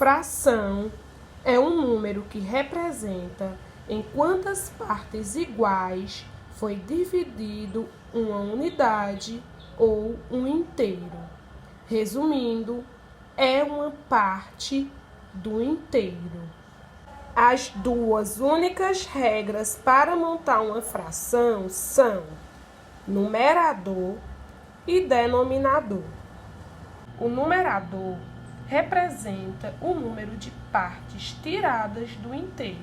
Fração é um número que representa em quantas partes iguais foi dividido uma unidade ou um inteiro. Resumindo, é uma parte do inteiro. As duas únicas regras para montar uma fração são numerador e denominador. O numerador representa o número de partes tiradas do inteiro.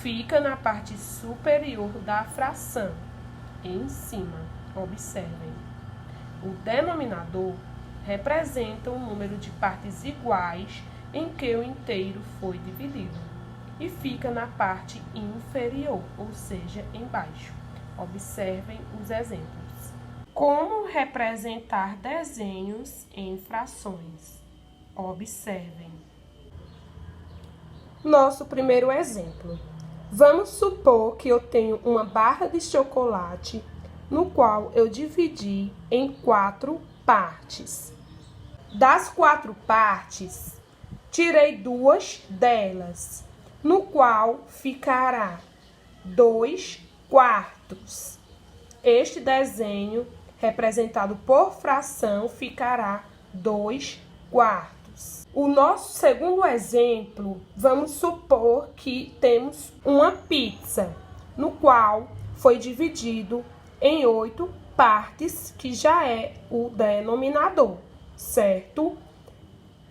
Fica na parte superior da fração, em cima. Observem. O denominador representa o número de partes iguais em que o inteiro foi dividido e fica na parte inferior, ou seja, embaixo. Observem os exemplos. Como representar desenhos em frações? Observem. Nosso primeiro exemplo. Vamos supor que eu tenho uma barra de chocolate no qual eu dividi em 4 partes. Das 4 partes, tirei 2 delas, no qual ficará 2/4. Este desenho, representado por fração, ficará 2/4. O nosso segundo exemplo, vamos supor que temos uma pizza, no qual foi dividido em 8 partes, que já é o denominador, certo?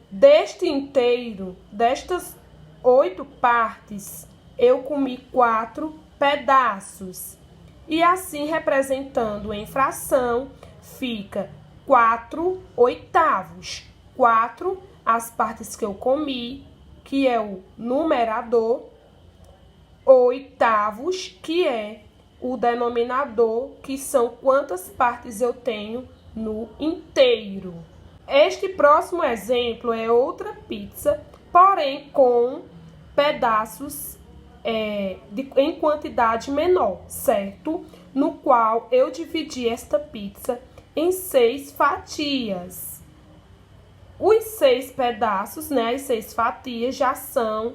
Deste inteiro, destas 8 partes, eu comi 4 pedaços. E assim, representando em fração, fica 4/8. 4 as partes que eu comi, que é o numerador, oitavos, que é o denominador, que são quantas partes eu tenho no inteiro. Este próximo exemplo é outra pizza, porém com pedaços em quantidade menor, certo? No qual eu dividi esta pizza em 6 fatias. Os 6 pedaços, as 6 fatias, já são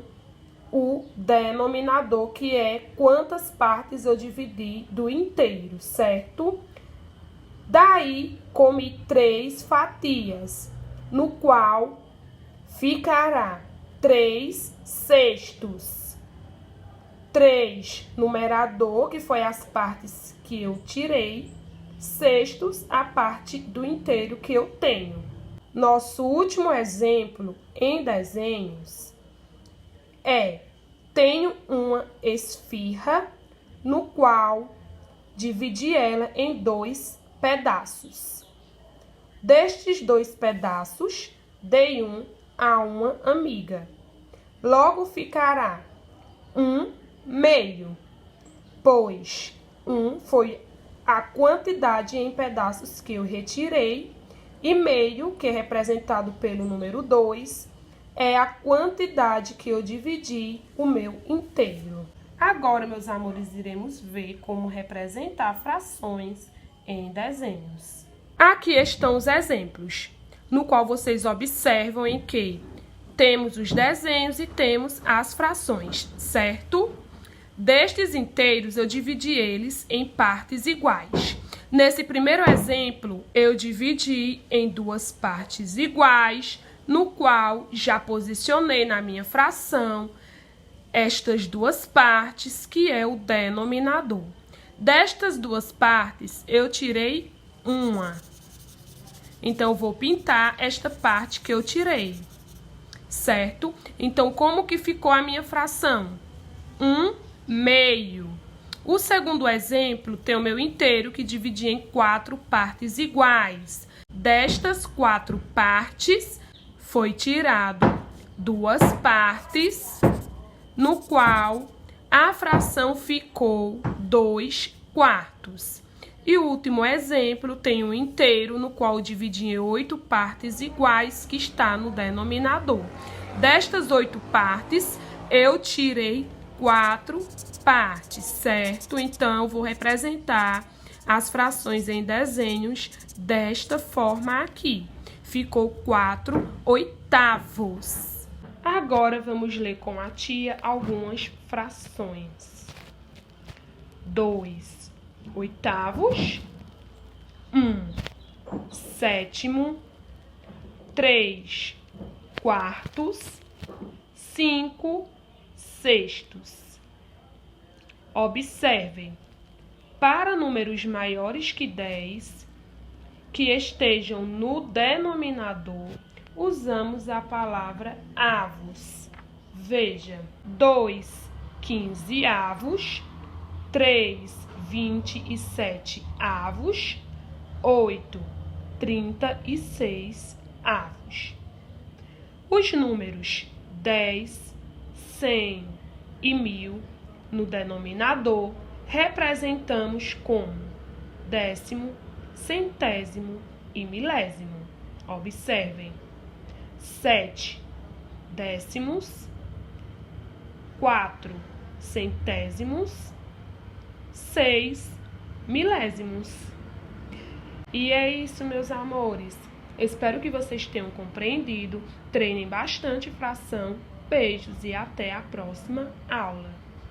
o denominador, que é quantas partes eu dividi do inteiro, certo? Daí, comi 3 fatias, no qual ficará 3/6. 3 numerador, que foi as partes que eu tirei, sextos a parte do inteiro que eu tenho. Nosso último exemplo em desenhos é: tenho uma esfirra, no qual dividi ela em 2 pedaços. Destes 2 pedaços, dei um a uma amiga. Logo ficará 1/2, pois 1 foi a quantidade em pedaços que eu retirei, e meio, que é representado pelo número 2, é a quantidade que eu dividi o meu inteiro. Agora, meus amores, iremos ver como representar frações em desenhos. Aqui estão os exemplos, no qual vocês observam em que temos os desenhos e temos as frações, certo? Destes inteiros, eu dividi eles em partes iguais. Nesse primeiro exemplo, eu dividi em 2 partes iguais, no qual já posicionei na minha fração estas 2 partes, que é o denominador. Destas 2 partes, eu tirei uma. Então, eu vou pintar esta parte que eu tirei, certo? Então, como que ficou a minha fração? 1/2. O segundo exemplo tem o meu inteiro, que dividi em 4 partes iguais. Destas 4 partes, foi tirado 2 partes, no qual a fração ficou 2/4. E o último exemplo tem um inteiro, no qual dividi em 8 partes iguais, que está no denominador. Destas 8 partes, eu tirei 4 partes, certo? Então, eu vou representar as frações em desenhos desta forma aqui. Ficou 4/8. Agora vamos ler com a tia algumas frações. 2 oitavos, 1 sétimo, 3 quartos, 5 sextos. Observem, para números maiores que 10, que estejam no denominador, usamos a palavra avos. Veja, 2 quinzeavos, 3 27 avos, 8 36 avos. Os números 10, 100 e 1000 no denominador representamos como décimo, centésimo e milésimo. Observem: 7 décimos, 4 centésimos, 6 milésimos. E é isso, meus amores. Espero que vocês tenham compreendido. Treinem bastante fração. Beijos e até a próxima aula.